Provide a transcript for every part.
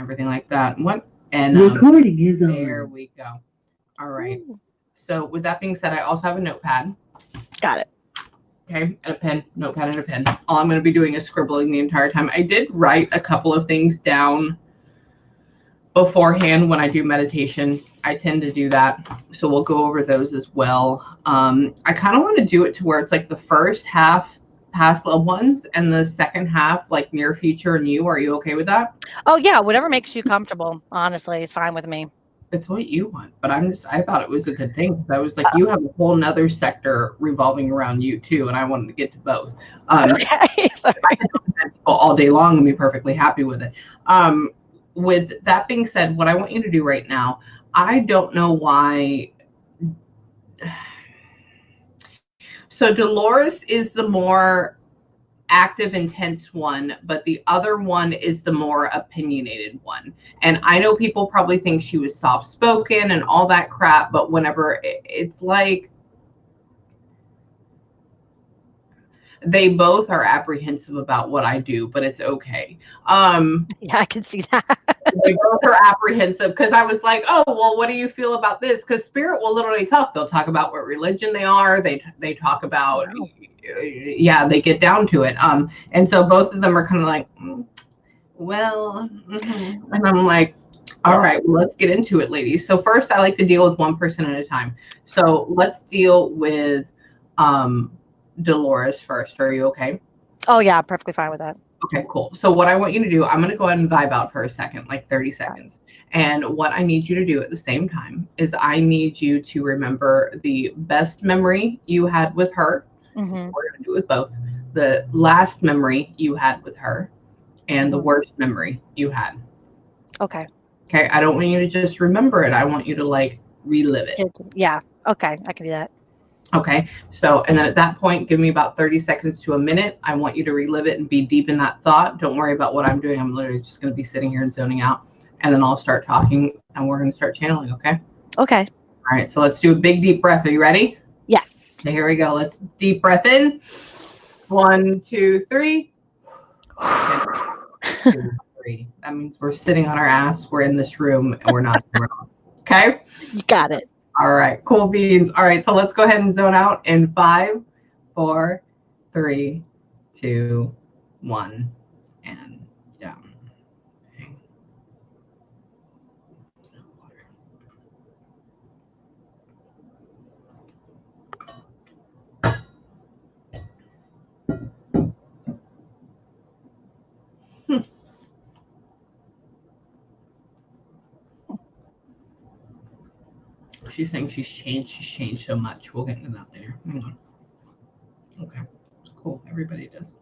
everything like that. What? And recording is on. There we go. All right. So with that being said, I also have a notepad. Got it. Okay, and a pen, notepad and a pen. All I'm going to be doing is scribbling the entire time. I did write a couple of things down beforehand when I do meditation. I tend to do that. So we'll go over those as well. I kind of want to do it to where it's like the first half past loved ones and the second half like near future and you. Are you okay with that? Oh yeah, whatever makes you comfortable. Honestly, it's fine with me. It's what you want, but I thought it was a good thing because I was like, you have a whole nother sector revolving around you too, and I wanted to get to both. Okay, sorry. I could do that all day long and be perfectly happy with it. With that being said, what I want you to do right now, I don't know why. So Dolores is the more active, intense one, but the other one is the more opinionated one. And I know people probably think she was soft-spoken and all that crap, but whenever it's like they both are apprehensive about what I do, but it's okay. Yeah, I can see that. They both are apprehensive because I was like, oh, well, what do you feel about this? Because Spirit will literally talk. They'll talk about what religion they are. They talk about, yeah, they get down to it. And so both of them are kind of like, well, and I'm like, all right, well, let's get into it, ladies. So first, I like to deal with one person at a time. So let's deal with Dolores first. Are you okay? Oh yeah, I'm perfectly fine with that. Okay, cool. So what I want you to do, I'm going to go ahead and vibe out for a second, like 30 seconds. And what I need you to do at the same time is I need you to remember the best memory you had with her. Mm-hmm. We're going to do it with both. The last memory you had with her and the worst memory you had. Okay. Okay. I don't want you to just remember it. I want you to like relive it. Yeah. Okay. I can do that. Okay. So, and then at that point, give me about 30 seconds to a minute. I want you to relive it and be deep in that thought. Don't worry about what I'm doing. I'm literally just going to be sitting here and zoning out. And then I'll start talking and we're going to start channeling. Okay. Okay. All right. So let's do a big, deep breath. Are you ready? Yes. So here we go. Let's deep breath in. 1, 2, 3. 2, 3. That means we're sitting on our ass. We're in this room and we're not. Okay. You got it. All right, cool beans. All right, so let's go ahead and zone out in 5, 4, 3, 2, 1, and down. She's saying she's changed so much. We'll get into that later. Hang on. Okay, cool. Everybody does.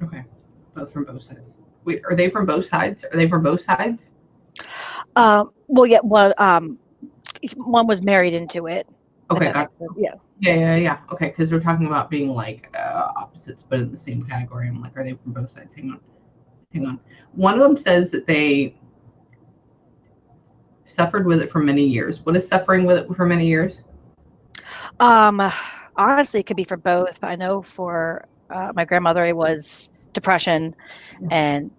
Okay, both from both sides. Wait, are they from both sides? Are they from both sides? Well, yeah. Well, one was married into it. Okay, gotcha. Yeah. Yeah. Okay, because we're talking about being like opposites, but in the same category. I'm like, are they from both sides? Hang on. One of them says that they suffered with it for many years. What is suffering with it for many years? Honestly, it could be for both, but I know for my grandmother, it was depression, and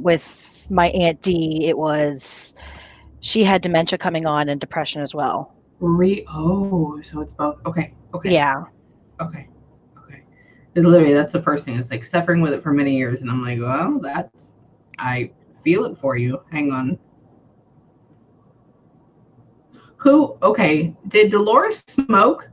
with my Aunt Dee, it was she had dementia coming on and depression as well. Oh, so it's both. Okay. Yeah. Okay. Literally, that's the first thing. It's like suffering with it for many years, and I'm like, well, I feel it for you. Hang on. Okay, did Dolores smoke?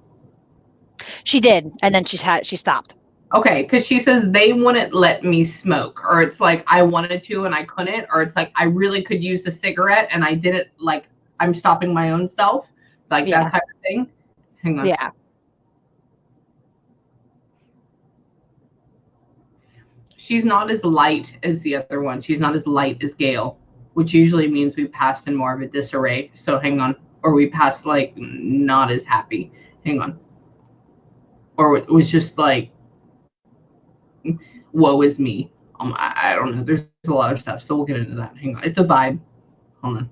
She did, and then she stopped. Okay, because she says they wouldn't let me smoke, or it's like I wanted to and I couldn't, or it's like I really could use a cigarette and I didn't, like I'm stopping my own self, like that type of thing. Hang on. Yeah. She's not as light as the other one. She's not as light as Gail, which usually means we passed in more of a disarray. So hang on. or we passed like not as happy. Hang on. Or it was just like, woe is me. I don't know. There's a lot of stuff, so we'll get into that. Hang on. It's a vibe. Hold on.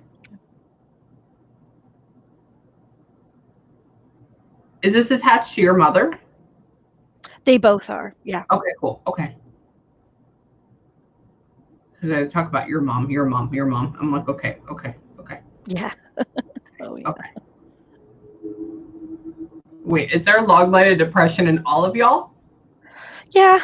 Is this attached to your mother? They both are. Yeah. Okay, cool. Okay. Because I talk about your mom, your mom, your mom. I'm like, okay. Yeah. Oh, yeah. Okay. Wait, is there a long line of depression in all of y'all? Yeah.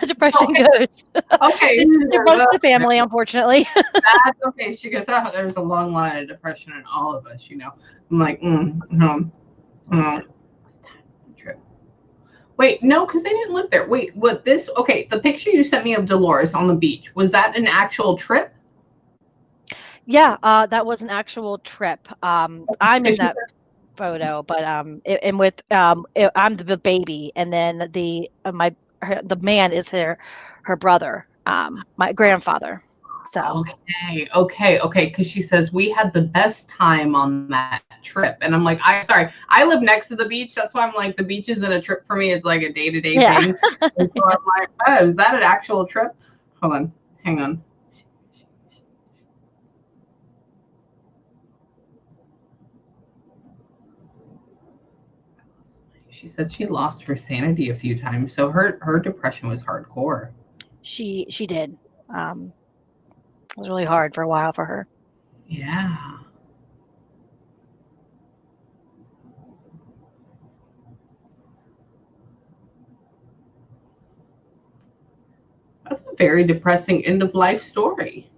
Depression goes. Okay. It runs the family, unfortunately. That's okay. She goes, oh, there's a long line of depression in all of us, I'm like, no. True. Wait, no, because they didn't live there. Wait, what this? Okay, the picture you sent me of Dolores on the beach, was that an actual trip? Yeah, that was an actual trip. I'm in that photo, but I'm the baby, and then the man is her brother, my grandfather. So Okay. Because she says we had the best time on that trip, and I'm like, I'm sorry, I live next to the beach. That's why I'm like, the beach isn't a trip for me. It's like a day-to-day thing. And so I'm like, oh, is that an actual trip? Hold on, hang on. She said she lost her sanity a few times, so her depression was hardcore. She did. It was really hard for a while for her. Yeah. That's a very depressing end of life story.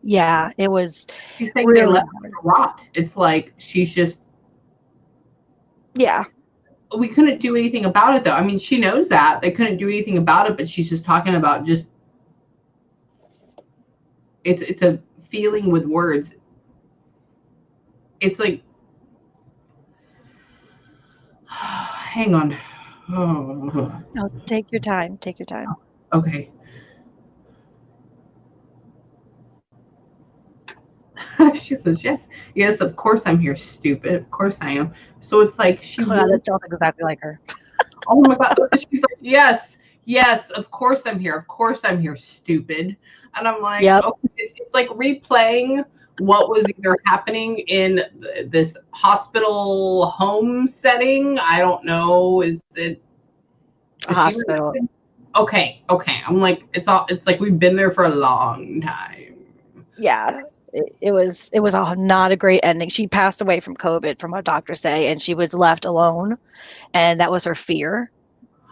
Yeah, it was. She's saying really they left her to rot. It's like she's just. Yeah. We couldn't do anything about it, though. I mean, she knows that they couldn't do anything about it, but she's just talking about just. It's a feeling with words. It's like. Hang on. Oh. No, take your time. Take your time. Okay. She says, yes, of course I'm here, stupid. Of course I am. So it's like she. That sounds exactly like her. Oh my God. She's like, yes, of course I'm here. Of course I'm here, stupid. And I'm like, yep. Okay, it's like replaying what was either happening in this hospital home setting. I don't know. Is it a hospital? Okay. I'm like, it's like we've been there for a long time. Yeah. It was not a great ending. She passed away from COVID, from what doctors say, and she was left alone, and that was her fear,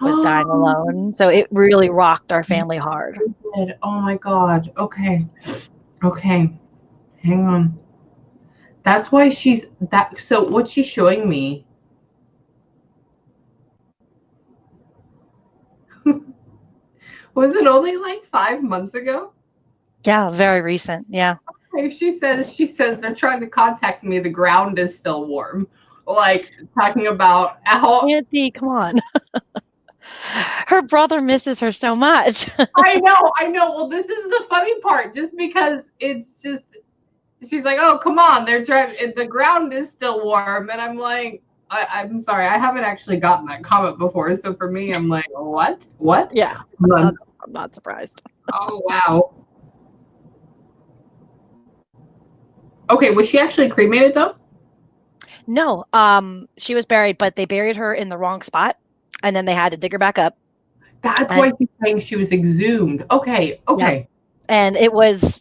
was dying alone. So it really rocked our family hard. Oh my God. Okay. Hang on. That's why she's that. So what she's showing me. Was it only like 5 months ago? Yeah, it was very recent. Yeah. Okay, she says they're trying to contact me. The ground is still warm. Like talking about how. Auntie, come on. Her brother misses her so much. I know. Well, this is the funny part, just because it's just. She's like, oh, come on. They're trying. The ground is still warm, and I'm like, I'm sorry. I haven't actually gotten that comment before, so for me, I'm like, what? Yeah, I'm not surprised. Oh wow. Okay, was she actually cremated though? No, she was buried, but they buried her in the wrong spot, and then they had to dig her back up. That's why she's saying she was exhumed. Okay. Yeah. And it was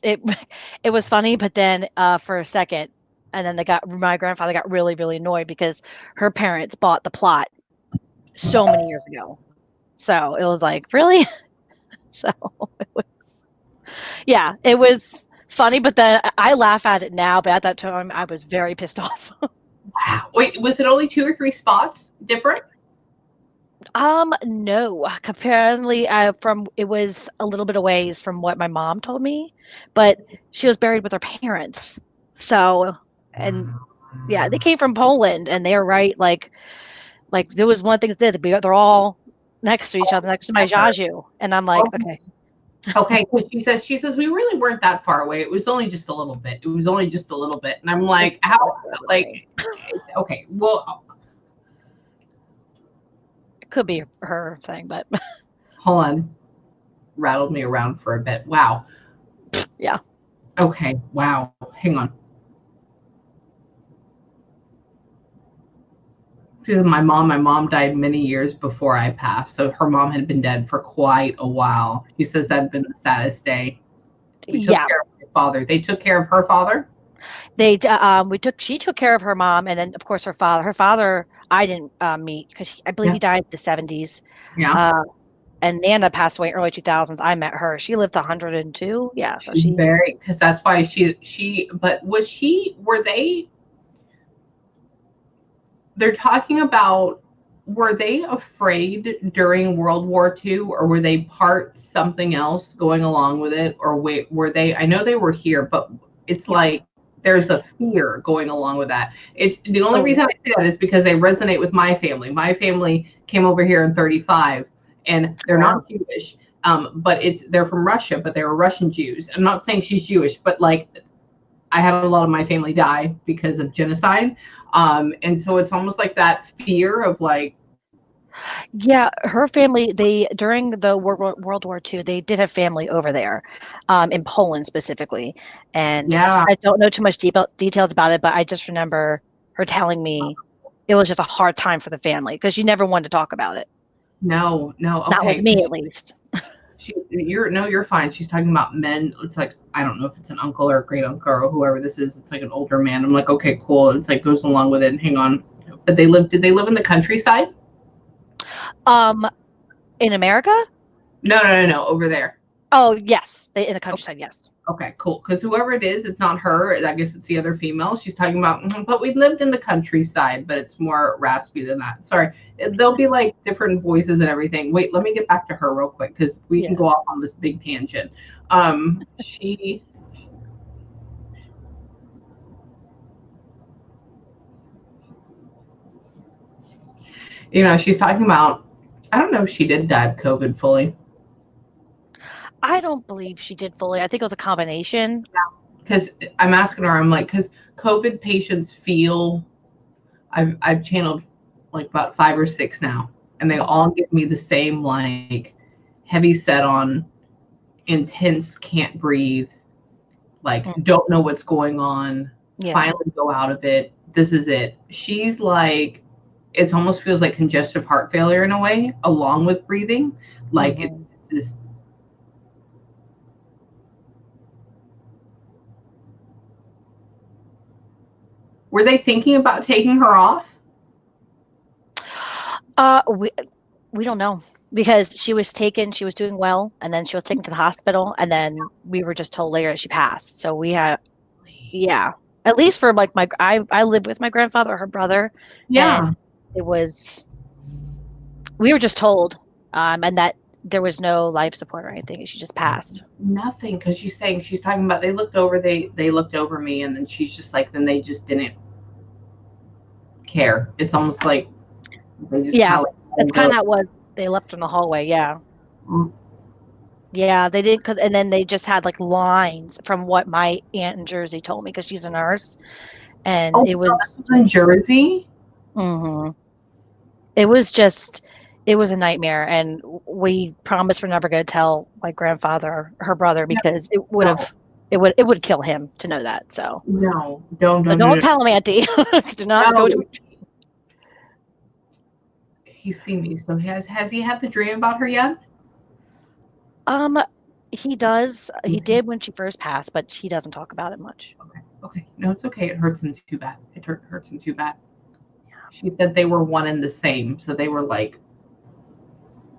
funny, but then for a second, and then my grandfather got really, really annoyed because her parents bought the plot so many years ago. So it was like, really? So it was funny, but then I laugh at it now, but at that time I was very pissed off. Wow. Wait, was it only 2 or 3 spots different? No. Apparently, it was a little bit away from what my mom told me, but she was buried with her parents. So, and yeah, they came from Poland, and they're right, like there was one thing that they're all next to each other, next to my Jaju, and I'm like, okay. Okay, because she says we really weren't that far away. It was only just a little bit. It was only just a little bit, and I'm like, how? Like, okay, well, It could be her thing, but hold on, rattled me around for a bit. Wow. yeah. Okay. Wow. Hang on. Because my mom died many years before I passed, so her mom had been dead for quite a while. She says that had been the saddest day. We took Yeah. care of my father. They took care of her father. She took care of her mom, and then of course her father. Her father, I didn't meet because I believe Yeah. he died in the 70s. Yeah. Uh, and Nana passed away early 2000s. I met her. She lived 102. Yeah, so She's she. very because that's why she. But was she? Were they? They're talking about. Were they afraid during World War II, or were they part something else going along with it, or wait, were they? I know they were here, but it's Yeah. like there's a fear going along with that. It's the only Oh reason yeah. I say that is because they resonate with my family. My family came over here in '35, and they're Wow. not Jewish, but they're from Russia, but they were Russian Jews. I'm not saying she's Jewish, but like I had a lot of my family die because of genocide. And so it's almost like that fear of like, Yeah, her family, they during the World War II, they did have family over there, in Poland specifically. And yeah, I don't know too much details about it, but I just remember her telling me it was just a hard time for the family because she never wanted to talk about it. no, no, Not with okay. me, at least. You're fine. She's talking about men. It's like, I don't know if it's an uncle or a great uncle or whoever this is. It's like an older man. I'm like, okay, cool. It's like goes along with it. And hang on. But did they live in the countryside? Um, in America? No, no, no, no, over there. Oh, yes, in the Okay. countryside, yes. Okay, cool. Because whoever it is, it's not her. I guess it's the other female. She's talking about, but we lived in the countryside, but it's more raspy than that. Sorry. There'll be like different voices and everything. Wait, let me get back to her real quick because we can Yeah. go off on this big tangent. She, she's talking about, I don't know if she did die of COVID fully. I don't believe she did fully. I think it was a combination. Because I'm asking her, I'm like, because COVID patients feel, I've channeled like about 5 or 6 now, and they Mhm. all give me the same like heavy set on intense, can't breathe, like Mm. don't know what's going on, Yeah. finally go out of it. This is it. She's like, it almost feels like congestive heart failure in a way, along with breathing. Like Mhm. it's this. Were they thinking about taking her off? Uh, we we don't know because she was doing well, and then she was taken to the hospital, and then we were just told later that she passed. So we had, yeah, at least for like I lived with my grandfather, her brother, and Yeah, it was, we were just told, and that there was no life support or anything. She just passed. nothing. Because she's talking about they looked over me, and then she's just like, then they just didn't care. It's almost like they just Yeah, kind of let that's her go. kind of what they left in the hallway. Yeah. Mm. Yeah, they didn't, cause, and then they just had like lines from what my aunt in Jersey told me because she's a nurse, and Oh, it no, was this was in Jersey. mhm. It was just, it was a nightmare, and we promised we're never going to tell my grandfather, her brother, No, because it would no, have, it would kill him to know that. So, no, don't, so don't, don't don't. tell him, Auntie. Do not go to. No, he's seen me. So has he had the dream about her yet? Um, he does. He Okay, did when she first passed, but he doesn't talk about it much. okay. No, it's okay. It hurts him too bad. It hurts him too bad. She said they were one and the same. So they were like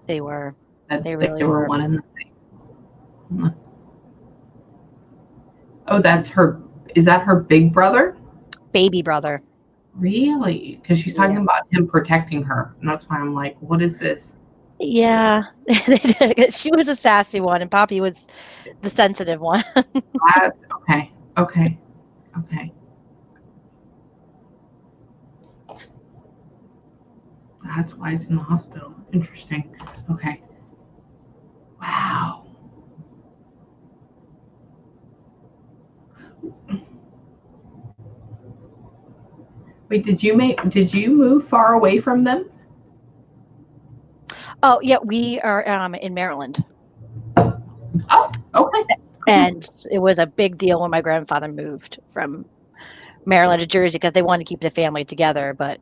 They were, that they they really were were. one and the same. Oh, that's her. Is that her big brother? Baby brother. Really? Because she's talking Yeah. about him protecting her, and that's why I'm like, what is this? Yeah. She was a sassy one, and Poppy was the sensitive one. That's okay. Okay. Okay. That's why it's in the hospital. Interesting. Okay. Wow. Wait, did you move far away from them? Oh yeah, we are in Maryland. Oh, okay. And it was a big deal when my grandfather moved from Maryland to Jersey because they wanted to keep the family together. But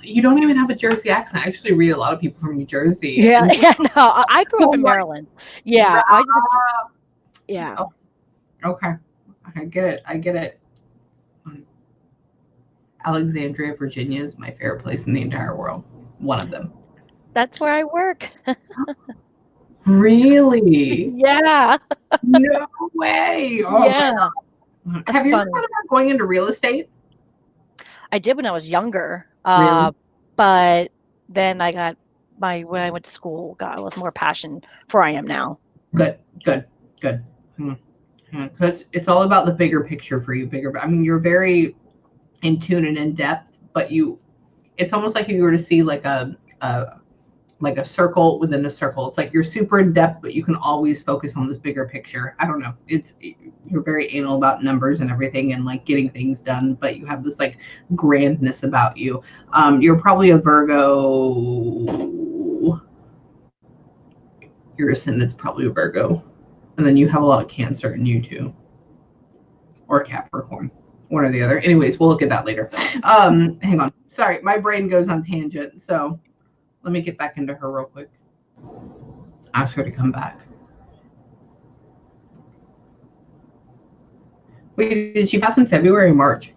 you don't even have a Jersey accent. I actually read a lot of people from New Jersey. Yeah, no, I grew up in Maryland. Yeah, yeah. Oh, okay. I get it. Alexandria, Virginia is my favorite place in the entire world. One of them. That's where I work. Really? Yeah. No way. Oh Yeah. my God. Have you ever thought about going into real estate? I did when I was younger. Really? But then I got when I went to school, God, I was more passion for where I am now. Good. Because it's all about the bigger picture for you. I mean, you're very in tune and in depth, but it's almost like if you were to see like a circle within a circle. It's like you're super in depth, but you can always focus on this bigger picture. I don't know. You're very anal about numbers and everything and like getting things done, but you have this like grandness about you. You're probably a Virgo. Your ascendant's probably a Virgo. And then you have a lot of Cancer in you too. Or Capricorn. One or the other. Anyways, we'll look at that later. Hang on. Sorry, my brain goes on tangent. So let me get back into her real quick. Ask her to come back. Wait, did she pass in February or March?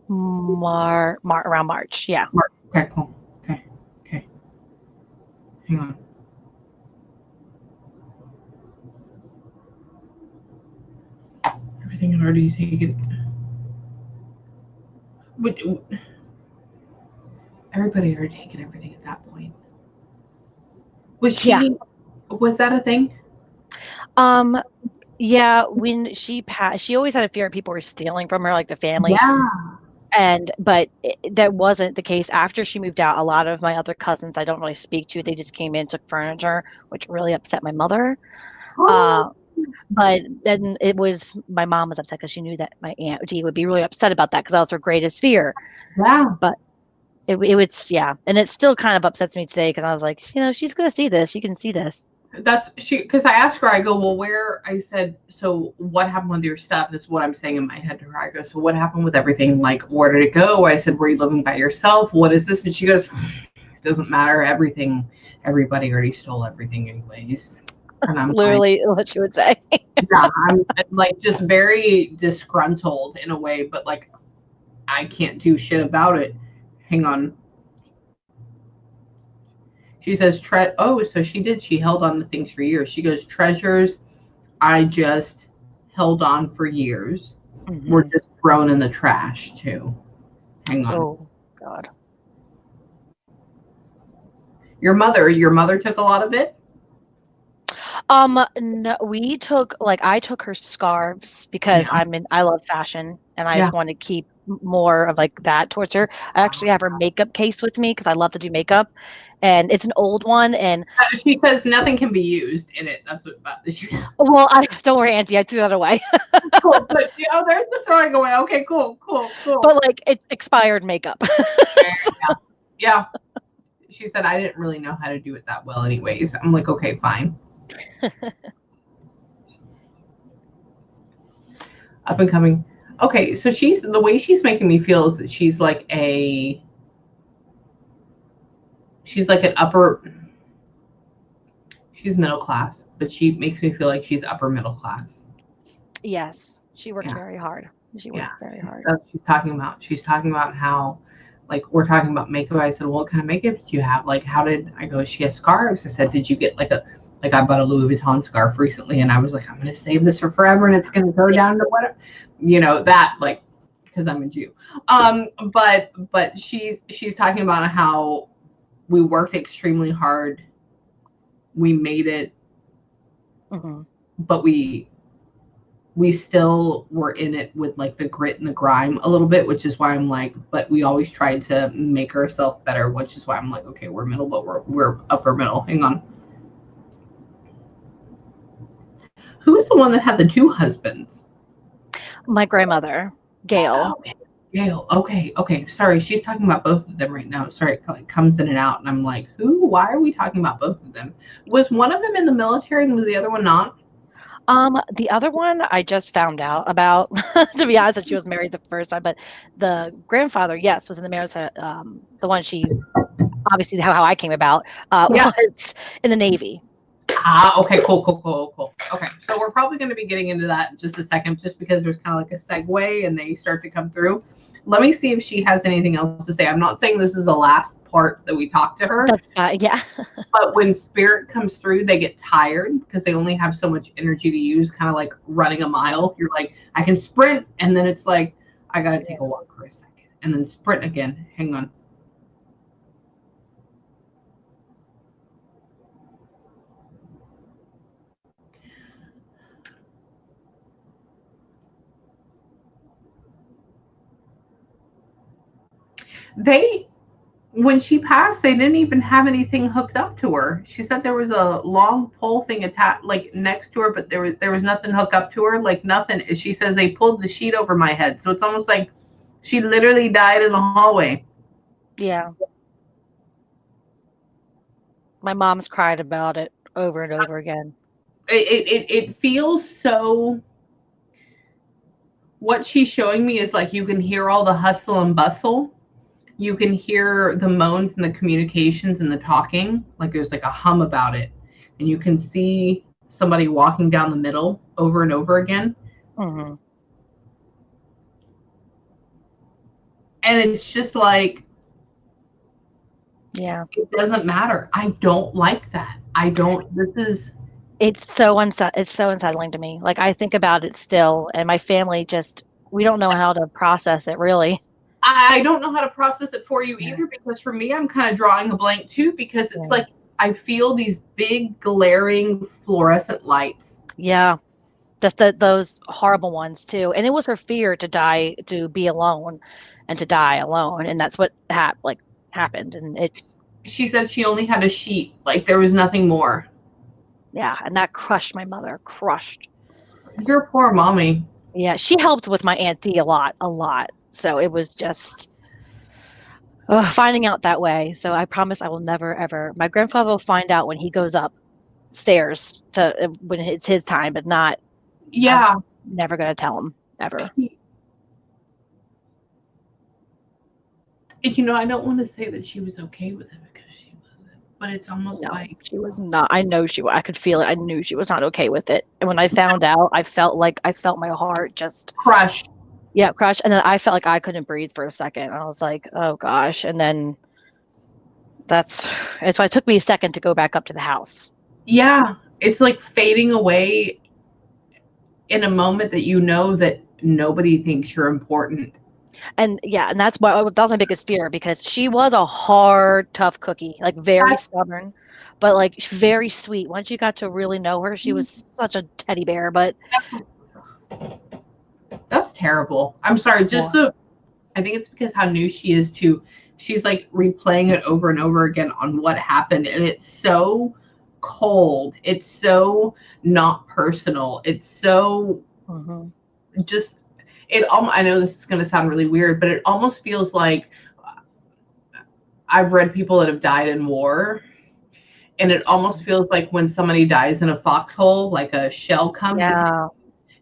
Around March, yeah. March. Okay, cool. Okay. Hang on. Everything had already taken. Everybody had already taken everything at that point. Was that a thing? Yeah, when she passed, she always had a fear people were stealing from her, like the family. Yeah. But that wasn't the case. After she moved out, a lot of my other cousins I don't really speak to, they just came in, took furniture, which really upset my mother. But then my mom was upset because she knew that my Aunt Dee would be really upset about that because that was her greatest fear. Yeah. But it was, yeah. And it still kind of upsets me today because I was like, she's going to see this. She can see this. Because I asked her, I go, well, I said, so what happened with your stuff? This is what I'm saying in my head to her. I go, so what happened with everything? Like, where did it go? I said, were you living by yourself? What is this? And she goes, it doesn't matter. Everybody already stole everything anyways. And That's literally what she would say. Yeah, I'm like just very disgruntled in a way, but like I can't do shit about it. Hang on. She says, so she did. She held on to things for years. She goes, treasures I just held on for years were just thrown in the trash too. Hang on. Oh, God. Your mother took a lot of it? No, I took her scarves because I love fashion and I just want to keep more of like that towards her. I actually have her makeup case with me because I love to do makeup and it's an old one. And she says nothing can be used in it. That's what well, don't worry, Auntie, I threw that away. Cool. But, there's the throwing away. Okay, cool. But like it's expired makeup. Yeah. She said, I didn't really know how to do it that well anyways. I'm like, okay, fine. Up and coming. Okay, so the way she's making me feel is that she's like an she's middle class, but she makes me feel like she's upper middle class. Yes, she worked very hard. She worked very hard. That's what she's talking about. She's talking about how, like, we're talking about makeup. I said, well, what kind of makeup did you have? Like, I go, she has scarves. I said, did you get I bought a Louis Vuitton scarf recently and I was like, I'm going to save this for forever and it's going to go down to whatever, that, like, because I'm a Jew. But she's talking about how we worked extremely hard. We made it, but we still were in it with like the grit and the grime a little bit, which is why I'm like, but we always tried to make ourselves better, which is why I'm like, okay, we're middle, but we're upper middle. Hang on. Who was the one that had the two husbands? My grandmother, Gail. Gail. Okay, okay. Sorry, she's talking about both of them right now. Sorry, it like comes in and out, and I'm like, who? Why are we talking about both of them? Was one of them in the military and was the other one not? The other one I just found out about, to be honest, that she was married the first time, but the grandfather, yes, was in the military. The one she obviously how I came about Yeah. was in the Navy. Ah, okay, cool, cool, cool, cool. Okay, so we're probably going to be getting into that in just a second, just because there's kind of like a segue and they start to come through. Let me see if she has anything else to say. I'm not saying this is the last part that we talk to her, Yeah. but when spirit comes through, they get tired because they only have so much energy to use, kind of like running a mile. You're like, I can sprint, and then it's like, I got to take a walk for a second, and then sprint again. Hang on. They when she passed, they didn't even have anything hooked up to her. She said there was a long pole thing attached, like next to her, but there was nothing hooked up to her, like nothing. She says they pulled the sheet over my head, so it's almost like she literally died in the hallway. Yeah. My mom's cried about it over and over again. It feels so. What she's showing me is like you can hear all the hustle and bustle. You can hear the moans and the communications and the talking. Like there's like a hum about it, and you can see somebody walking down the middle over and over again. Mm-hmm. And it's just like, Yeah. it doesn't matter. I don't like that. I don't. This is. It's so unsettling to me. Like I think about it still, and my family just we don't know how to process it really. I don't know how to process it for you either, because for me, I'm kind of drawing a blank too, because it's like I feel these big glaring fluorescent lights. Yeah. Just those horrible ones too. And it was her fear to die, to be alone, and to die alone, and that's what happened. And it, She said she only had a sheet, like there was nothing more. yeah, and that crushed my mother, crushed. Your poor mommy. Yeah, she helped with my Aunt D a lot, a lot. So it was just finding out that way. So I promise I will never ever. My grandfather will find out when he goes upstairs to when it's his time, but not. Yeah. I'm never gonna tell him ever. I don't want to say that she was okay with it because she wasn't, but it's almost No, like she was not. I know she. I could feel it. I knew she was not okay with it. And when I found out, I felt my heart just crushed. yeah crush. And then I felt like I couldn't breathe for a second. I was like, oh gosh. And then it's why it took me a second to go back up to the house. Yeah, it's like fading away in a moment that you know that nobody thinks you're important. And yeah, and that was my biggest fear because she was a hard, tough cookie, like very stubborn, but like very sweet. Once you got to really know her, she was such a teddy bear. But That's terrible. I'm sorry. yeah, I think it's because how new she is to. She's like replaying it over and over again on what happened, and it's so cold. It's so not personal. It's so just. I know this is going to sound really weird, but it almost feels like I've read people that have died in war, and it almost feels like when somebody dies in a foxhole, like a shell comes in, yeah.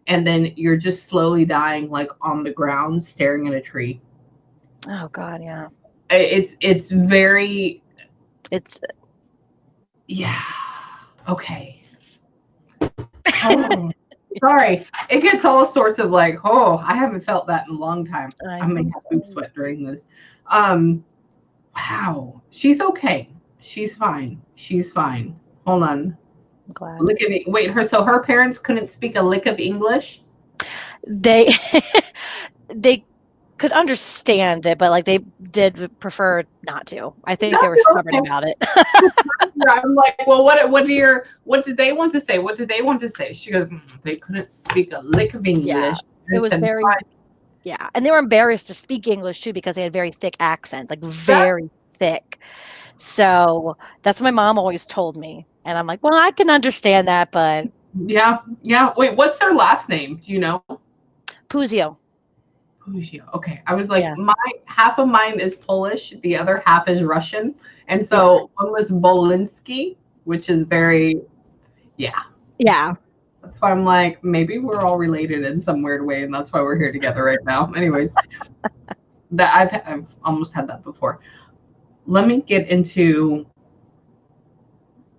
and then you're just slowly dying, like on the ground, staring at a tree. Oh God, yeah. It's very. It's Yeah. Okay. Oh, sorry. It gets all sorts of like, oh, I haven't felt that in a long time. I'm making spook sweat during this. Wow. She's okay. She's fine. She's fine. Hold on. I'm glad. Wait, her parents couldn't speak a lick of English? They they could understand it, but like they did prefer not to. I think they were stubborn about it. I'm like, well, what did they want to say? What did they want to say? She goes, they couldn't speak a lick of English. Yeah, it was very yeah, and they were embarrassed to speak English too because they had very thick accents, like very thick. So that's what my mom always told me, and I'm like, well, I can understand that, but yeah. Wait, what's their last name? Do you know? Puzio. Who's she? Okay. I was like, Yeah. my half of mine is Polish, the other half is Russian. And Yeah. so one was Bolinsky, which is very, yeah. Yeah. That's why I'm like, maybe we're all related in some weird way, and that's why we're here together right now. Anyways, that I've almost had that before. Let me get into.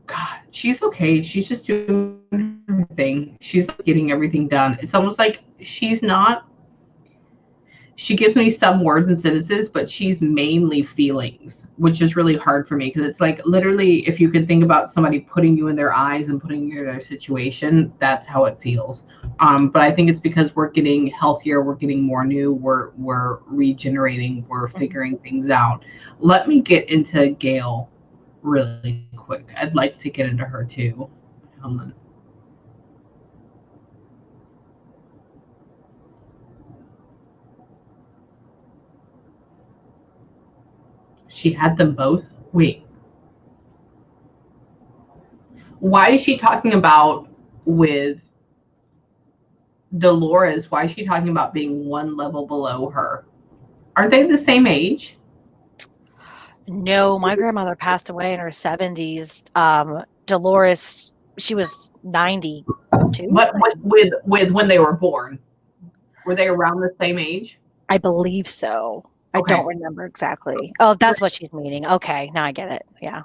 God, she's okay. She's just doing her thing. She's getting everything done. It's almost like she's not. She gives me some words and sentences, but she's mainly feelings, which is really hard for me because it's like literally if you could think about somebody putting you in their eyes and putting you in their situation, that's how it feels. But I think it's because we're getting healthier, we're getting more new, we're regenerating, we're figuring things out. Let me get into Gail really quick. I'd like to get into her too. Hold on. She had them both. Wait, why is she talking about with Dolores? Why is she talking about being one level below her? Aren't they the same age? No, my grandmother passed away in her 70s. Dolores, she was 92, But with when they were born, were they around the same age? I believe so. I Okay, don't remember exactly. Oh, that's what she's meaning. Okay, now I get it. Yeah.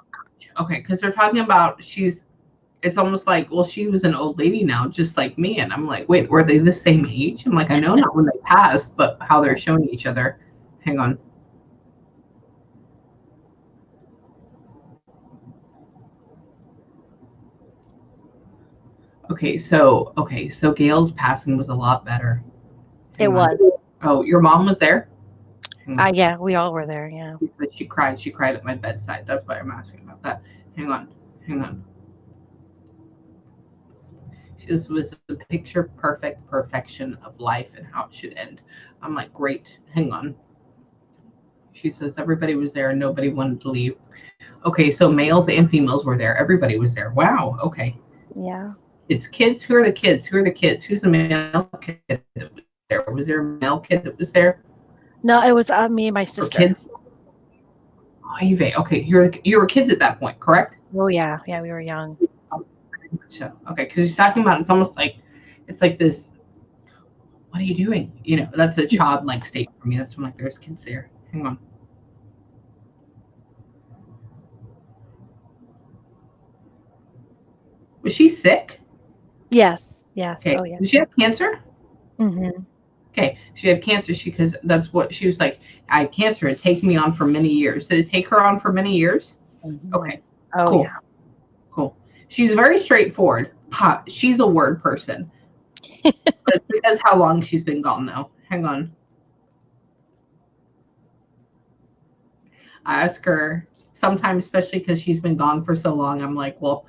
okay, because they're talking about she's. It's almost like, well, she was an old lady now, just like me, and I'm like, wait, were they the same age? I'm like, I know not when they passed, but how they're showing each other. Hang on. Okay, so Gail's passing was a lot better. It Hang on. was. Oh, your mom was there? Yeah, we all were there. Yeah. She said she cried. She cried at my bedside. That's why I'm asking about that. Hang on. Hang on. This was a picture perfect perfection of life and how it should end. I'm like, great. Hang on. She says everybody was there and nobody wanted to leave. Okay, so males and females were there. Everybody was there. Wow. Okay. Yeah. It's kids. Who are the kids? Who are the kids? Who's the male kid that was there? Was there a male kid that was there? No, it was me and my Or sister. kids? Oh, Eve. Okay, you were kids at that point, correct? Oh, yeah. Yeah, we were young. Okay, because he's talking about it's almost like it's like this. What are you doing? You know, that's a childlike state for me. That's when like there's kids there. Hang on. Was she sick? Yes. Yes. Okay. Oh, yeah. Did she have cancer? Hmm. Okay. She had cancer. Because that's what she was like. I had cancer. It taken me on for many years. Did it take her on for many years? Hmm. Okay. Oh, Cool. yeah. Cool. She's very straightforward. She's a word person. But it's because how long she's been gone though. Hang on. I ask her sometimes, especially because she's been gone for so long. I'm like, well,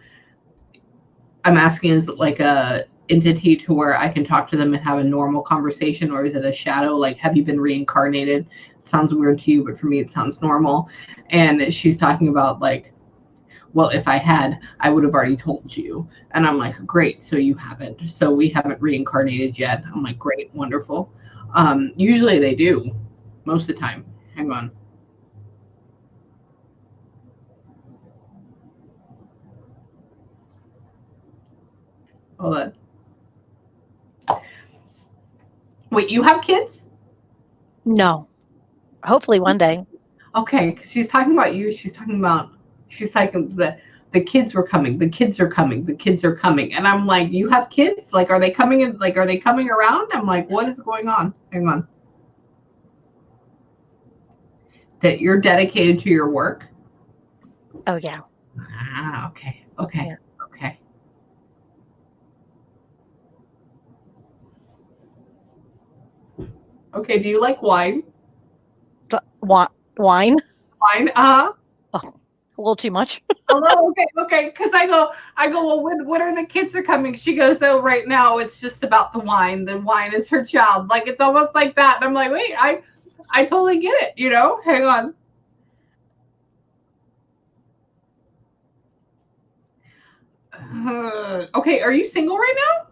I'm asking, is it like a entity to where I can talk to them and have a normal conversation, or is it a shadow? Like, have you been reincarnated? It sounds weird to you, but for me, it sounds normal. And she's talking about like, well, if I had, I would have already told you. And I'm like, great, so you haven't. So we haven't reincarnated yet. I'm like, great, wonderful. Usually they do, most of the time. Hang on. Hold on. Wait, you have kids? No. Hopefully one day. Okay, 'cause she's talking about you. She's talking the kids were coming. The kids are coming. The kids are coming. And I'm like, you have kids? Like, are they coming in? Like, are they coming around? I'm like, what is going on? Hang on. That you're dedicated to your work? Oh, yeah. Ah, okay. Okay. Yeah. Okay. Okay. Do you like wine? Wine? Wine? Oh, a little too much. Oh, okay, okay. Because I go. Well, when are the kids are coming? She goes, oh, right now it's just about the wine. The wine is her child. Like it's almost like that. And I'm like, wait, I totally get it. You know, hang on. Okay, are you single right now?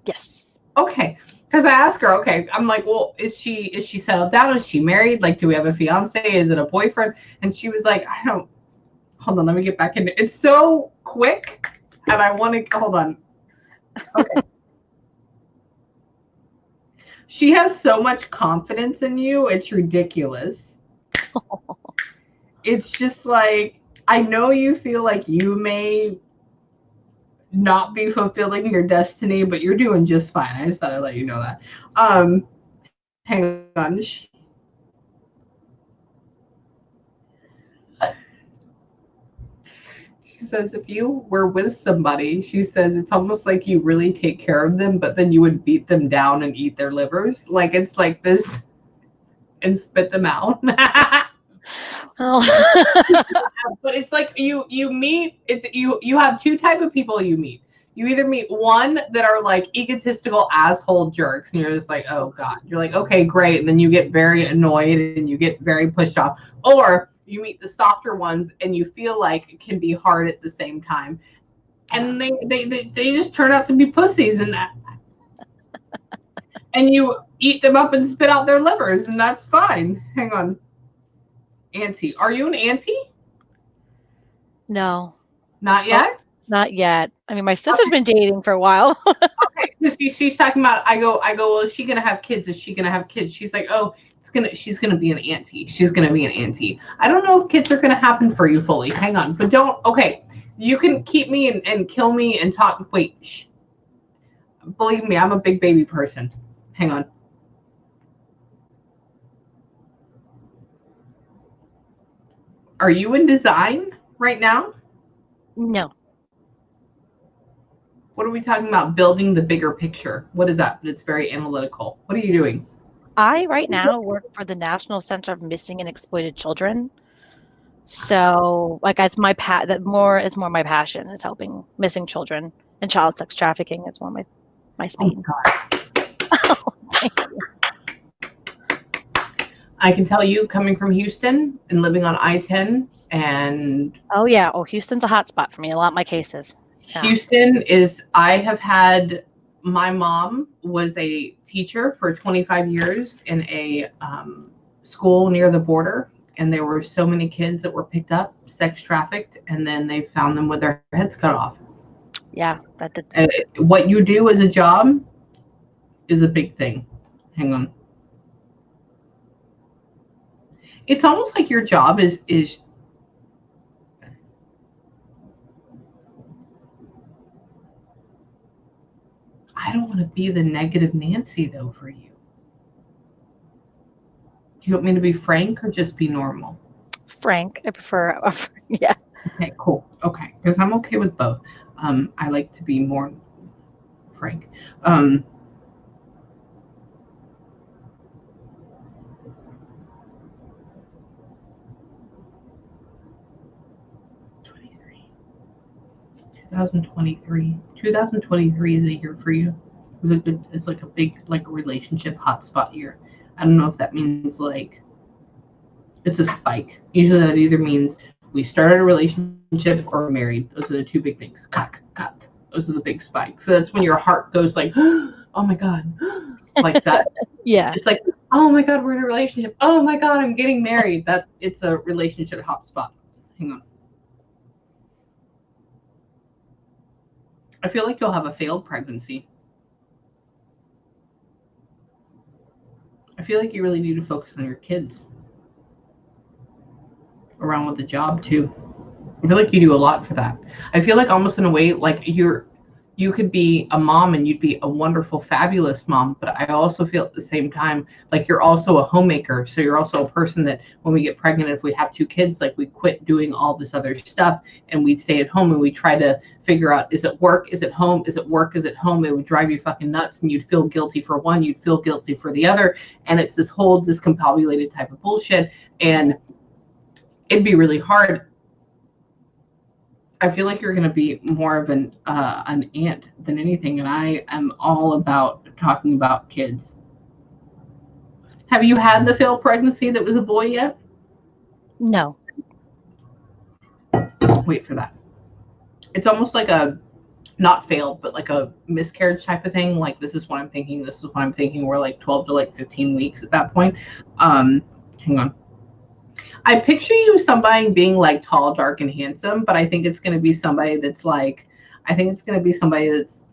Yes. Okay. Because I asked her, okay, I'm like, well, is she settled down? Is she married? Like, do we have a fiance? Is it a boyfriend? And she was like, I don't. Hold on, let me get back into it. It's so quick, and I want to hold on. Okay. She has so much confidence in you. It's ridiculous. It's just like, I know you feel like you may not be fulfilling your destiny, but you're doing just fine. I just thought I'd let you know that. Hang on. She says, if you were with somebody, she says, it's almost like you really take care of them, but then you would beat them down and eat their livers. Like, it's like this and spit them out. Oh. But it's like you meet, it's you have two type of people you meet. You either meet one that are like egotistical asshole jerks, and you're just like, oh God. You're like, okay, great. And then you get very annoyed and you get very pushed off. Or you meet the softer ones and you feel like it can be hard at the same time. And they just turn out to be pussies, and and you eat them up and spit out their livers, and that's fine. Hang on. Auntie. Are you an auntie? No. Not yet? Not yet. I mean, my sister's been dating for a while. Okay. She's talking about, I go, well, is she gonna have kids? Is she gonna have kids? She's like, oh, she's gonna be an auntie. She's gonna be an auntie. I don't know if kids are gonna happen for you fully. Hang on. But don't, okay. You can keep me and kill me and talk. Wait. Shh. Believe me, I'm a big baby person. Hang on. Are you in design right now? No. What are we talking about? Building the bigger picture. What is that? It's very analytical. What are you doing? I right now work for the National Center of Missing and Exploited Children. So, like, it's my it's more my passion is helping missing children and child sex trafficking. It's more my speed. Oh, Thank you. I can tell you, coming from Houston and living on I-10, and Oh yeah, Houston's a hot spot for me. A lot of my cases. Yeah. Houston is. I have had. My mom was a teacher for 25 years in a school near the border, and there were so many kids that were picked up, sex trafficked, and then they found them with their heads cut off. Yeah, what you do as a job is a big thing. Hang on. It's almost like your job is I don't want to be the negative Nancy though for you. Do you want me to be frank or just be normal? Frank. I prefer yeah. Okay, cool. Okay, because I'm okay with both. I like to be more frank. 2023 is a year for you. It's like a big, like, relationship hotspot year. I don't know if that means like it's a spike. Usually that either means we started a relationship or married. Those are the two big things. Those are the big spikes. So that's when your heart goes like, oh my God, like that. Yeah. It's like, oh my God, we're in a relationship. Oh my God, I'm getting married. It's a relationship hotspot. Hang on. I feel like you'll have a failed pregnancy. I feel like you really need to focus on your kids. Around with the job too. I feel like you do a lot for that. I feel like almost in a way, like you could be a mom and you'd be a wonderful, fabulous mom. But I also feel at the same time, like you're also a homemaker. So you're also a person that when we get pregnant, if we have two kids, like we quit doing all this other stuff and we'd stay at home and we try to figure out, is it work? Is it home? Is it work? Is it home? It would drive you fucking nuts and you'd feel guilty for one, you'd feel guilty for the other. And it's this whole discombobulated type of bullshit. And it'd be really hard. I feel like you're going to be more of an aunt than anything, and I am all about talking about kids. Have you had the failed pregnancy that was a boy yet? No. Wait for that. It's almost like a not failed, but like a miscarriage type of thing. Like, this is what I'm thinking. This is what I'm thinking. We're like 12 to like 15 weeks at that point. Hang on. I picture you somebody being like tall, dark, and handsome, but I think it's going to be somebody that's like, I think it's going to be somebody that's,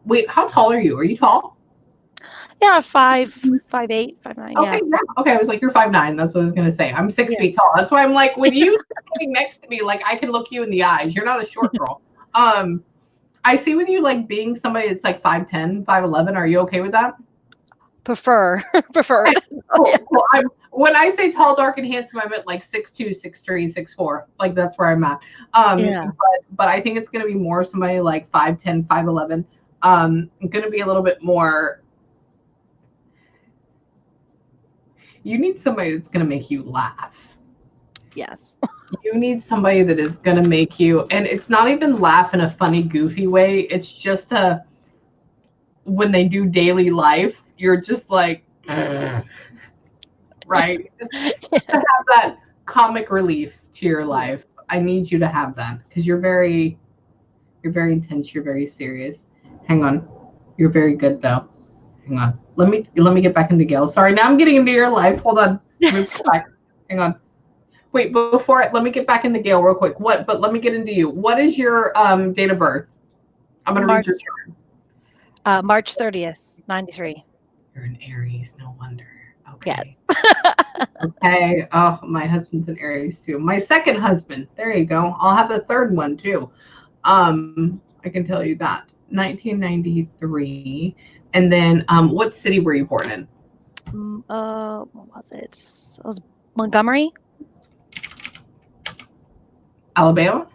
wait, how tall are you? Are you tall? Yeah, 5'8", 5'9", yeah. Okay, yeah. Okay, I was like, you're 5'9". That's what I was going to say. I'm 6 feet tall. That's why I'm like, with you sitting next to me, like I can look you in the eyes. You're not a short girl. I see with you like being somebody that's like 5'10", 5'11". Are you okay with that? Prefer Okay, cool, cool. When I say tall, dark, and handsome, I meant like 6'2", 6'3", 6'4". Like that's where I'm at. Yeah. But I think it's going to be more somebody like 5'10", 5'11". Going to be a little bit more. You need somebody that's going to make you laugh. Yes. You need somebody that is going to make you, and it's not even laugh in a funny, goofy way. It's just when they do daily life, you're just like, right? Just to have that comic relief to your life. I need you to have that because you're very intense. You're very serious. Hang on, you're very good though. Hang on. Let me get back into Gail. Sorry, now I'm getting into your life. Hold on. Back. Hang on. Wait, before let me get back into Gail real quick. But let me get into you. What is your date of birth? I'm gonna read your chart. March 30th, 93. You're an Aries, no wonder. Okay. Yes. Okay. Oh, my husband's an Aries too. My second husband. There you go. I'll have the third one too. I can tell you that. 1993. And then what city were you born in? What was it? It was Montgomery, Alabama?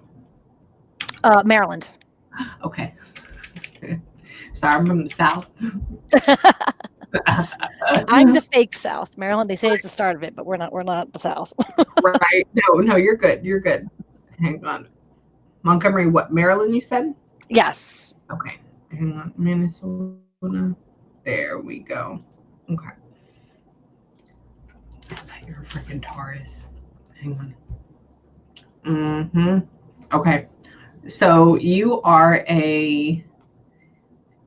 Maryland. Okay. Sorry, I'm from the South. I'm the fake South. Maryland, they say it's the start of it, but we're not the South. Right. No, you're good. You're good. Hang on. Montgomery, what, Maryland, you said? Yes. Okay. Hang on. Minnesota. There we go. Okay. I thought you were freaking Taurus. Hang on. Okay. So you are a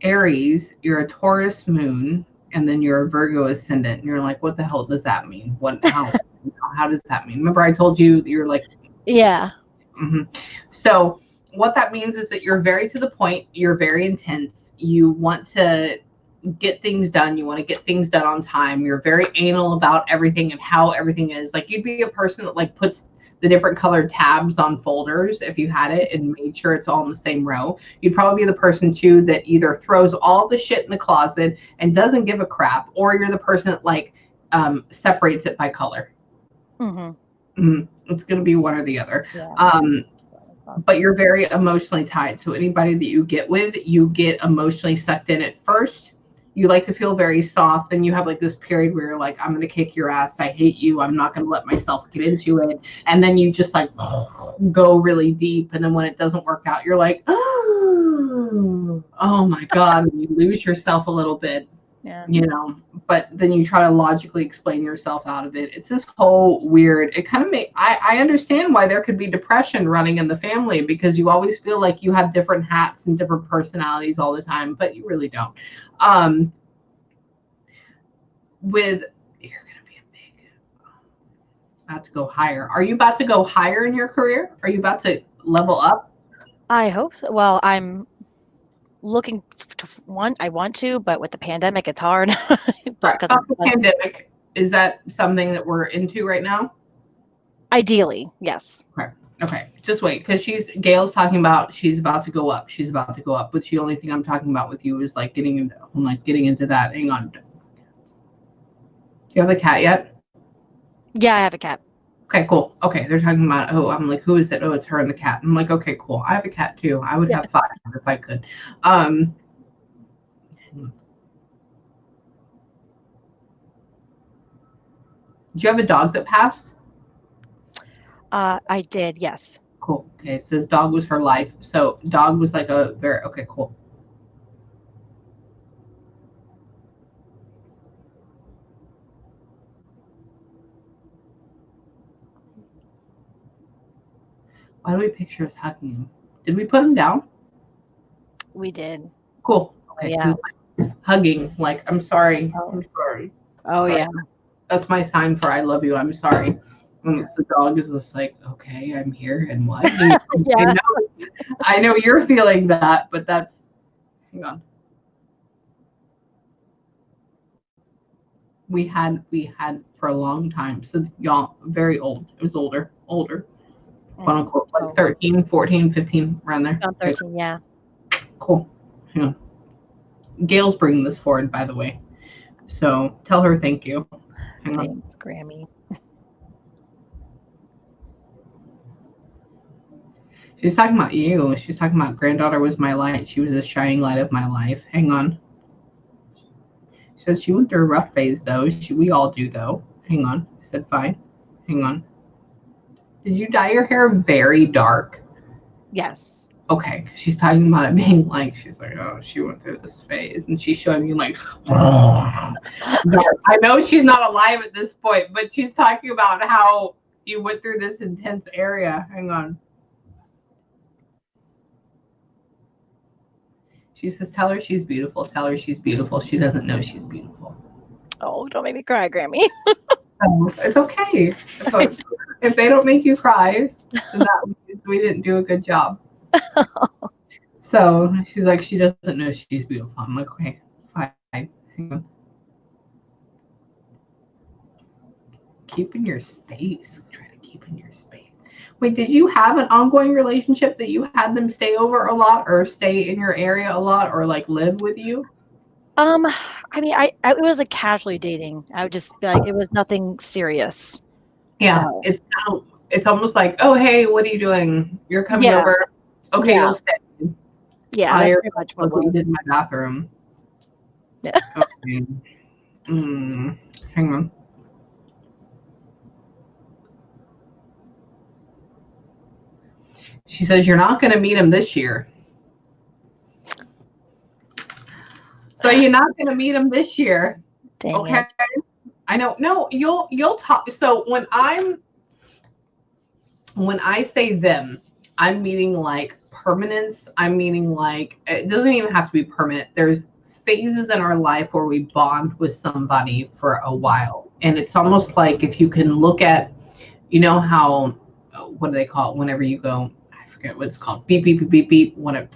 Aries, you're a Taurus moon, and then you're a Virgo ascendant. And you're like, what the hell does that mean? How does that mean? Remember I told you you're like, Yeah. So what that means is that you're very to the point, you're very intense, you want to get things done, you want to get things done on time, you're very anal about everything and how everything is. Like, you'd be a person that like puts the different colored tabs on folders if you had it and made sure it's all in the same row. You'd probably be the person too that either throws all the shit in the closet and doesn't give a crap, or you're the person that like separates it by color. It's going to be one or the other. Yeah. But you're very emotionally tied. So anybody that you get with, you get emotionally sucked in at first. You like to feel very soft. Then you have like this period where you're like, I'm going to kick your ass. I hate you. I'm not going to let myself get into it. And then you just like go really deep. And then when it doesn't work out, you're like, oh my God. And you lose yourself a little bit. Yeah. But then you try to logically explain yourself out of it. It's this whole weird, it kind of I understand why there could be depression running in the family, because you always feel like you have different hats and different personalities all the time, but you really don't. You're going to be about to go higher. Are you about to go higher in your career? Are you about to level up? I hope so. Well, I'm looking to I want to, but with the pandemic, it's hard. But the pandemic, is that something that we're into right now? Ideally, yes. Okay. Just wait, because Gail's talking about she's about to go up. She's about to go up. But the only thing I'm talking about with you is like getting into that. Hang on. Do you have a cat yet? Yeah, I have a cat. Okay, cool. Okay, they're talking about, I'm like, who is it? Oh, it's her and the cat. I'm like, okay, cool. I have a cat too. I would have 5 if I could. Do you have a dog that passed? I did, yes. Cool. Okay, it says dog was her life. So dog was like okay, cool. Why do we picture us hugging him? Did we put him down? We did. Cool. Okay. Yeah. Like hugging. Like, I'm sorry. Oh. I'm sorry. Oh Sorry. yeah. That's my sign for I love you. I'm sorry. And the dog is just like, okay, I'm here, and what? Yeah. I know you're feeling that, but that's. Hang on. We had for a long time. So y'all very old. It was older, quote unquote, like 13, 14, 15, around there. About 13, yeah. Cool. Hang on. Gail's bringing this forward, by the way. So tell her thank you. Hang on. Thanks, Grammy. She's talking about you. She's talking about granddaughter was my light. She was the shining light of my life. Hang on. She says she went through a rough phase though. We all do though. Hang on. I said fine. Hang on. Did you dye your hair very dark? Yes. Okay. She's talking about it being like, she's like, oh, she went through this phase. And she's showing me like, oh. I know she's not alive at this point, but she's talking about how you went through this intense area. Hang on. She says, tell her she's beautiful. Tell her she's beautiful. She doesn't know she's beautiful. Oh, don't make me cry, Grammy. It's okay. If they don't make you cry, then that means we didn't do a good job. So she's like, she doesn't know she's beautiful. I'm like, okay, fine. Hang on. Keep in your space. Try to keep in your space. Wait, did you have an ongoing relationship that you had them stay over a lot or stay in your area a lot or like live with you? I mean, I it was like casually dating. I would just be like, it was nothing serious. Yeah, So, it's almost like, oh, hey, what are you doing? You're coming yeah, over. Okay, yeah, you'll stay. yeah. That's pretty much what Look it what you was. did in my bathroom. Yeah. Okay. Hang on. She says you're not going to meet him this year. So you're not going to meet him this year. Dang Okay. it. I know. No, you'll talk. So when I say them, I'm meaning like permanence. I'm meaning like it doesn't even have to be permanent. There's phases in our life where we bond with somebody for a while. And it's almost like if you can look at, you know how what do they call it whenever you go, I forget what it's called, beep beep beep beep beep, when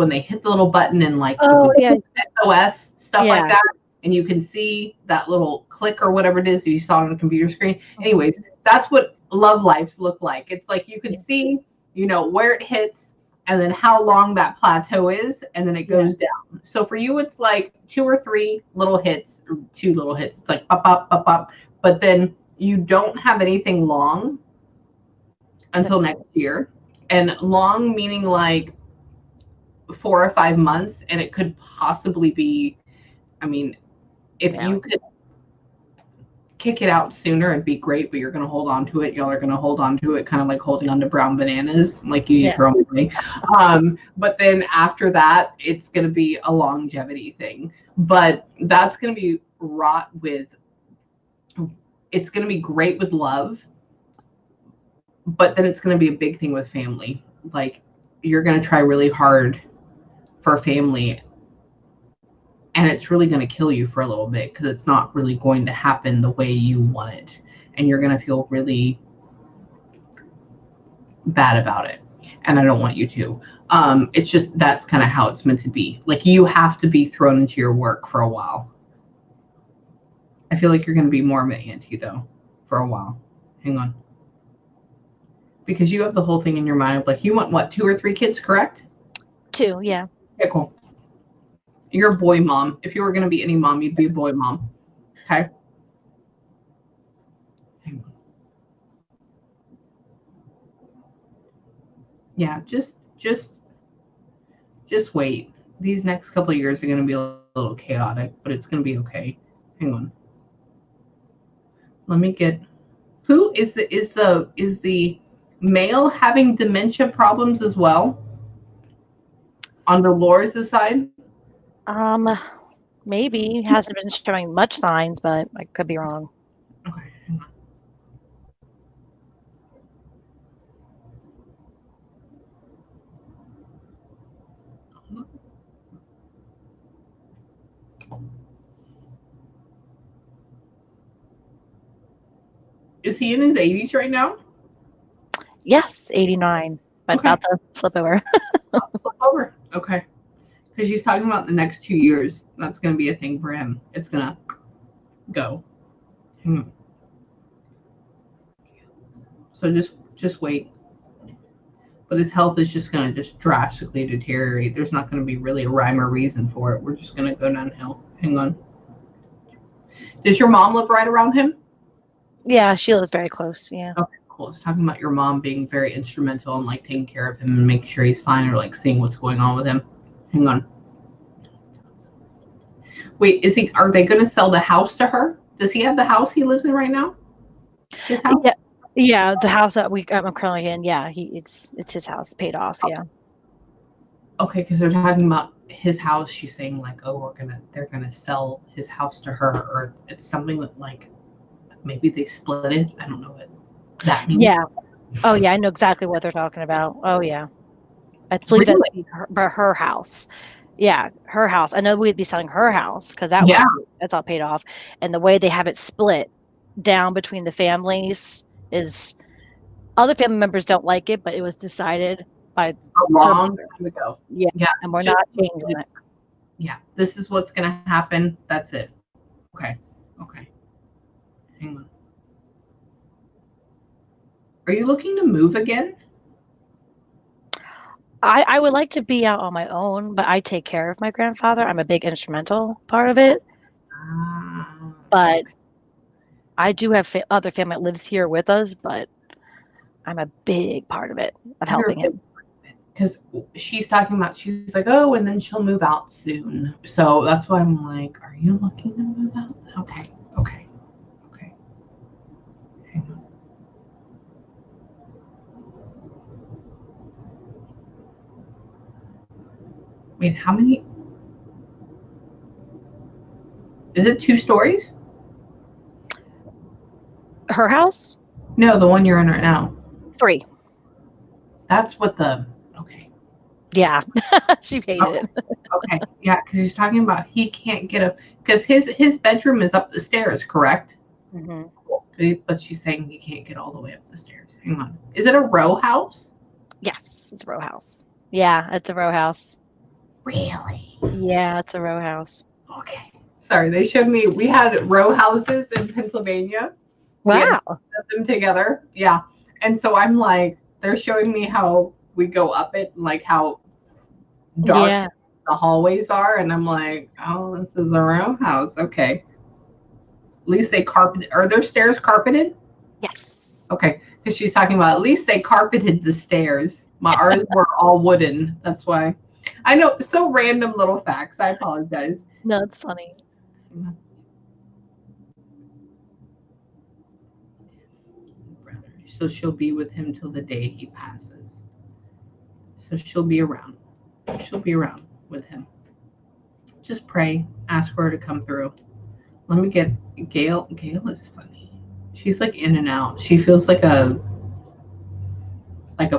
they hit the little button and like Yeah. SOS stuff like Yeah. that, and you can see that little click or whatever it is you saw on the computer screen. Anyways, that's what love lives look like. It's like you can see, where it hits and then how long that plateau is, and then it goes down. So for you, it's like 2 or 3 little hits, or 2 little hits. It's like pop, pop, pop, pop. But then you don't have anything long until next year. And long meaning like 4 or 5 months, and it could possibly be, I mean, if you could kick it out sooner, it'd be great, but you're going to hold on to it. Y'all are going to hold on to it, kind of like holding on to brown bananas, like you throw them away. But then after that, it's going to be a longevity thing. But that's going to be it's going to be great with love, but then it's going to be a big thing with family. Like you're going to try really hard for family, and it's really going to kill you for a little bit because it's not really going to happen the way you want it, and you're going to feel really bad about it, and I don't want you to. It's just that's kind of how it's meant to be. Like you have to be thrown into your work for a while. I feel like you're going to be more of an auntie though for a while. Hang on, because you have the whole thing in your mind of like you want what, 2 or 3 kids, correct? 2, yeah. Okay, cool. You're a boy mom. If you were going to be any mom, you'd be a boy mom. Okay. Yeah, just wait. These next couple of years are going to be a little chaotic, but it's going to be okay. Hang on. Let me get. Who is the male having dementia problems as well? On Dolores' side? Maybe he hasn't been showing much signs, but I could be wrong. Okay. Is he in his 80s right now? Yes, 89, but Okay. about to flip over. Flip over. Okay. Because she's talking about the next 2 years. That's going to be a thing for him. It's going to go. So just wait. But his health is just going to just drastically deteriorate. There's not going to be really a rhyme or reason for it. We're just going to go downhill. Hang on. Does your mom live right around him? Yeah, she lives very close. Yeah. Okay, cool. It's talking about your mom being very instrumental in like taking care of him and making sure he's fine or like seeing what's going on with him. Hang on. Wait, are they going to sell the house to her? Does he have the house he lives in right now? His house? Yeah. Yeah, the house that I'm currently in. Yeah, it's his house paid off. Yeah. Okay, because they're talking about his house. She's saying like, oh, they're gonna sell his house to her, or it's something that like maybe they split it. I don't know what that means. Yeah. Oh yeah, I know exactly what they're talking about. Oh yeah, I believe Really? that's her house. Yeah, her house. I know we'd be selling her house because Yeah. that's all paid off. And the way they have it split down between the families is other family members don't like it, but it was decided by A her long mother. time ago. Yeah, Yeah. and we're not changing it. Yeah. This is what's gonna happen. That's it. Okay. Okay. Hang on. Are you looking to move again? I would like to be out on my own, but I take care of my grandfather. I'm a big instrumental part of it, but Okay. I do have other family that lives here with us, but I'm a big part of it, of helping him. Because she's talking about, she's like, oh, and then she'll move out soon. So that's why I'm like, are you looking to move out? Okay. Okay. Okay. Hang on. Wait, how many? Is it 2 stories? Her house? No, the one you're in right now. 3. That's what the. Okay. Yeah, she hated Okay. it. Okay. Yeah, because he's talking about he can't get up because his bedroom is up the stairs, correct? Hmm. But she's saying he can't get all the way up the stairs. Hang on. Is it a row house? Yes, it's a row house. Yeah, it's a row house. Really? Yeah, it's a row house. Okay. Sorry, they showed me. We had row houses in Pennsylvania. We had Wow. put them together. Yeah. And so I'm like, they're showing me how we go up it, like how dark Yeah. the hallways are. And I'm like, oh, this is a row house. Okay. At least they carpeted. Are their stairs carpeted? Yes. Okay. Because she's talking about at least they carpeted the stairs. Ours were all wooden. That's why. I know. So random little facts. I apologize. No, it's funny. So she'll be with him till the day he passes. So she'll be around. She'll be around with him. Just pray. Ask for her to come through. Let me get Gail. Gail is funny. She's like in and out. She feels like a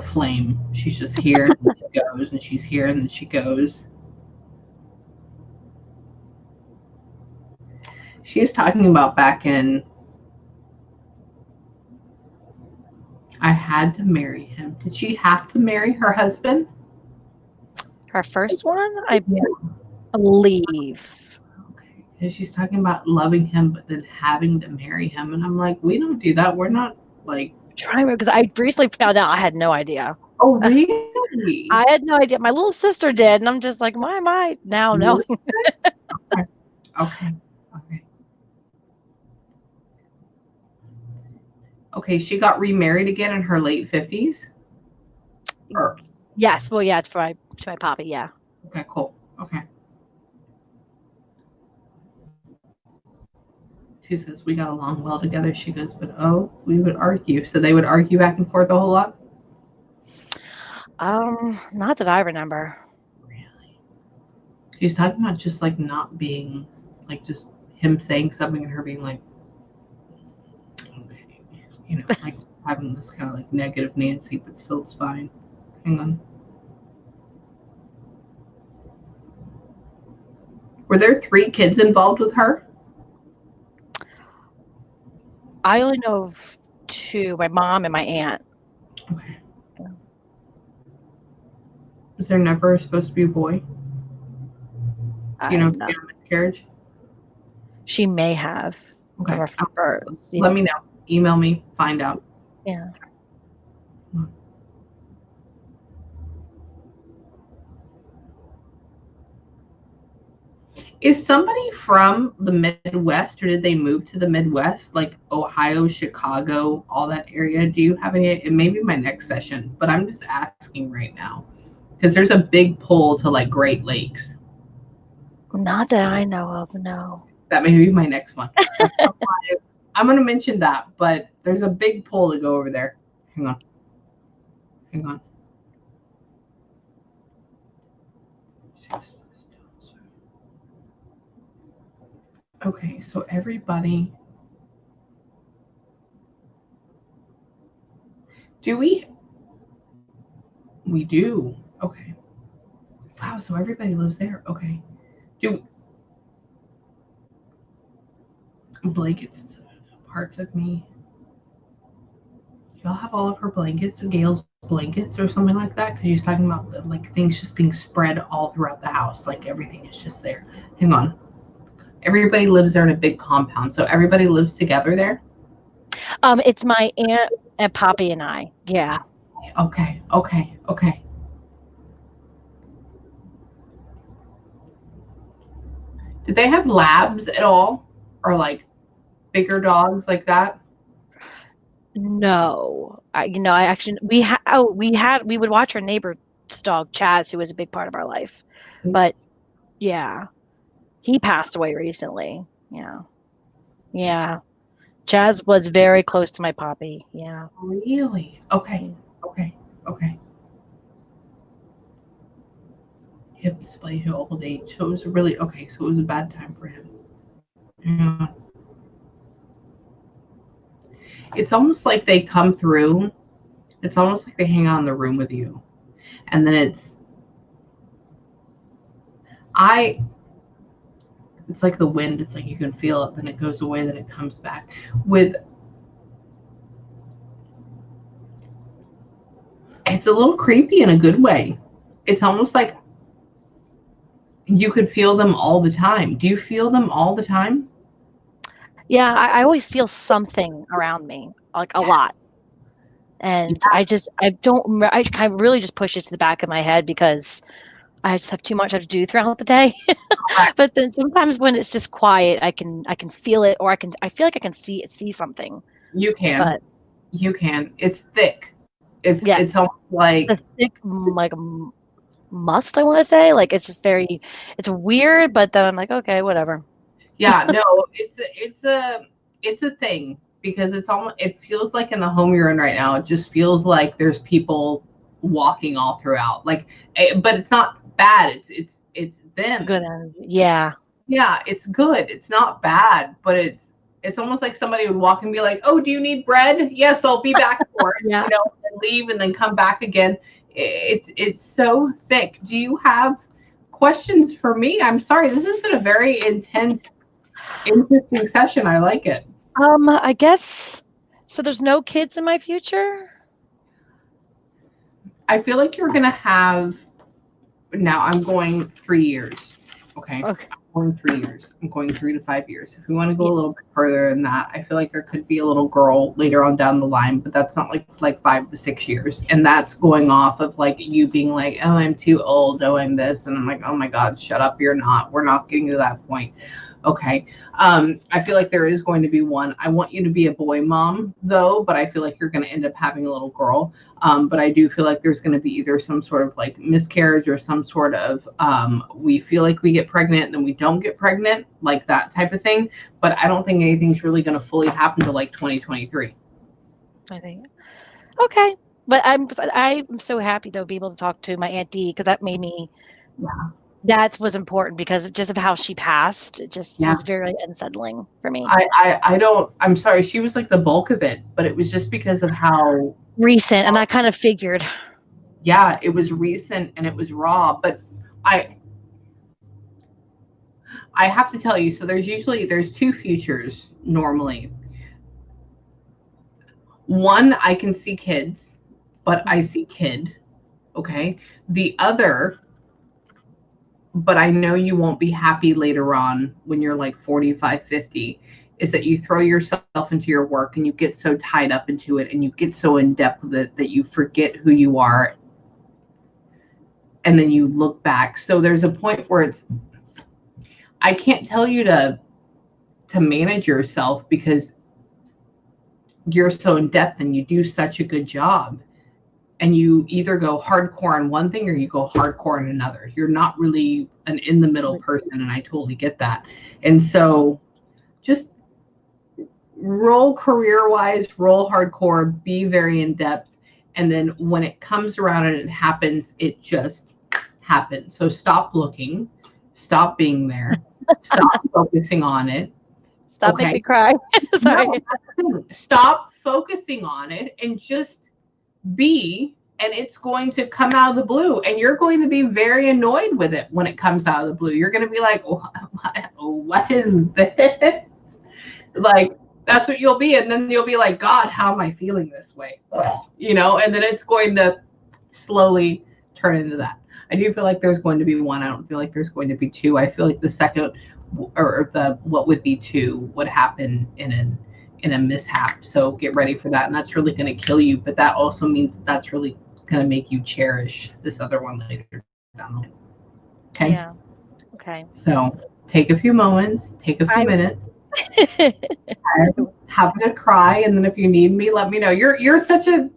flame. She's just here and she goes, and she's here and then she goes. She is talking about back in. I had to marry him. Did she have to marry her husband? Her first one, I Yeah. believe. Okay. Because she's talking about loving him, but then having to marry him, and I'm like, we don't do that. We're not like. Trying because I recently found out. I had no idea. Oh, really? I had no idea. My little sister did, and I'm just like, why am I now knowing? Okay. Okay. Okay. Okay. She got remarried again in her late 50s. Or, Yes. Well, yeah, to my poppy. Yeah. okay. Cool. Okay. She says we got along well together. She goes, but oh, we would argue. So they would argue back and forth a whole lot. Not that I remember. Really? She's talking about just like not being like just him saying something and her being like, okay, like having this kind of like negative Nancy, but still it's fine. Hang on. Were there 3 kids involved with her? I only know of 2, my mom and my aunt. Okay. Was there never supposed to be a boy? I'm not. Get a miscarriage? She may have from Okay. her first. Let me know. Email me. Find out. Yeah. Is somebody from the Midwest, or did they move to the Midwest, like Ohio, Chicago, all that area? Do you have any? It may be my next session, but I'm just asking right now because there's a big pull to like Great Lakes. Not that I know of, no. That may be my next one. I'm going to mention that, but there's a big pull to go over there. Hang on. Hang on. Okay, so everybody. Do we? We do. Okay. Wow, so everybody lives there. Okay. Do blankets parts of me? Y'all have all of her blankets, Gail's blankets or something like that? Because she's talking about like things just being spread all throughout the house. Like everything is just there. Hang on. Everybody lives there in a big compound. So everybody lives together there? It's my aunt and Poppy and I. Yeah. Okay. Okay. Okay. Did they have labs at all? Or like bigger dogs like that? No. I actually we would watch our neighbor's dog Chaz, who was a big part of our life. But yeah. He passed away recently. Yeah. Yeah. Chaz was very close to my Poppy. Yeah. Really? Okay. Okay. Okay. Hip dysplasia, old age. So it was really okay. So it was a bad time for him. Yeah. It's almost like they come through. It's almost like they hang out in the room with you, and then it's like the wind. It's like you can feel it, then it goes away, then it comes back. It's a little creepy in a good way. It's almost like you could feel them all the time. Do you feel them all the time? Yeah, I always feel something around me, like a lot. And Yeah. I kind of really just push it to the back of my head because I just have too much I have to do throughout the day. Correct. But then sometimes when it's just quiet, I can feel it, or I feel like I can see something. You can. But You can. It's thick. yeah, It's almost like the thick like must I want to say like it's weird, but then I'm like okay, whatever. yeah, no, it's a thing because it feels like in the home you're in right now, it just feels like there's people walking all throughout. Like but it's not bad. It's them. Good energy. Yeah. Yeah, it's good. It's not bad, but it's almost like somebody would walk and be like, "Oh, do you need bread? Yes, I'll be back for it." Yeah. And leave and then come back again. It's so thick. Do you have questions for me? I'm sorry. This has been a very intense, interesting session. I like it. I guess so. There's no kids in my future. I feel like you're gonna have now. I'm going 3 years. Okay. Okay. I'm going 3 years. I'm going 3 to 5 years. If we want to go a little bit further than that, I feel like there could be a little girl later on down the line, but that's not like 5 to 6 years. And that's going off of like you being like, oh, I'm too old. Oh, I'm this. And I'm like, oh my God, shut up. You're not. We're not getting to that point. Okay. I feel like there is going to be one. I want you to be a boy mom though, but I feel like you're going to end up having a little girl. But I do feel like there's going to be either some sort of like miscarriage or some sort of we feel like we get pregnant and then we don't get pregnant, like that type of thing. But I don't think anything's really going to fully happen till like 2023. I think. Okay. But I'm so happy though be able to talk to my Aunt Dee because that made me. Yeah. That was important because just of how she passed. It just Yeah. was very unsettling for me. I don't. I'm sorry. She was like the bulk of it, but it was just because of how recent, and I kind of figured. Yeah, it was recent and it was raw, but I have to tell you, so there's two futures normally. One, I can see kids, but I see kid. Okay. The other, but I know you won't be happy later on when you're like 45, 50, is that you throw yourself into your work and you get so tied up into it and you get so in depth with it that you forget who you are. And then you look back. So there's a point where I can't tell you to manage yourself because you're so in depth and you do such a good job. And you either go hardcore on one thing or you go hardcore on another. You're not really an in the middle person, and I totally get that. And so just roll career wise, roll hardcore, be very in depth. And then when it comes around and it happens, it just happens. So stop looking, stop being there, stop focusing on it. Stop making me cry. Sorry. No, stop focusing on it and just be, and it's going to come out of the blue, and you're going to be very annoyed with it when it comes out of the blue. You're going to be like, what is this? Like, that's what you'll be. And then you'll be like, God, how am I feeling this way? You know, and then it's going to slowly turn into that. I do feel like there's going to be one. I don't feel like there's going to be two. I feel like the second, or the what would be two, would happen in a mishap. So get ready for that. And that's really going to kill you. But that also means that's really going to make you cherish this other one later down the line. Okay. Yeah. Okay. So take a few moments, take a few minutes, have a good cry. And then if you need me, let me know. You're such a,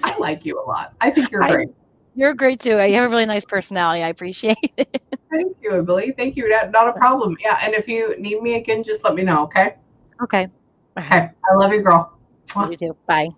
I like you a lot. I think you're great. You're great too. You have a really nice personality. I appreciate it. Thank you, Billy. Thank you. Not a problem. Yeah. And if you need me again, just let me know. Okay. Okay. Okay. I love you, girl. You too. Bye.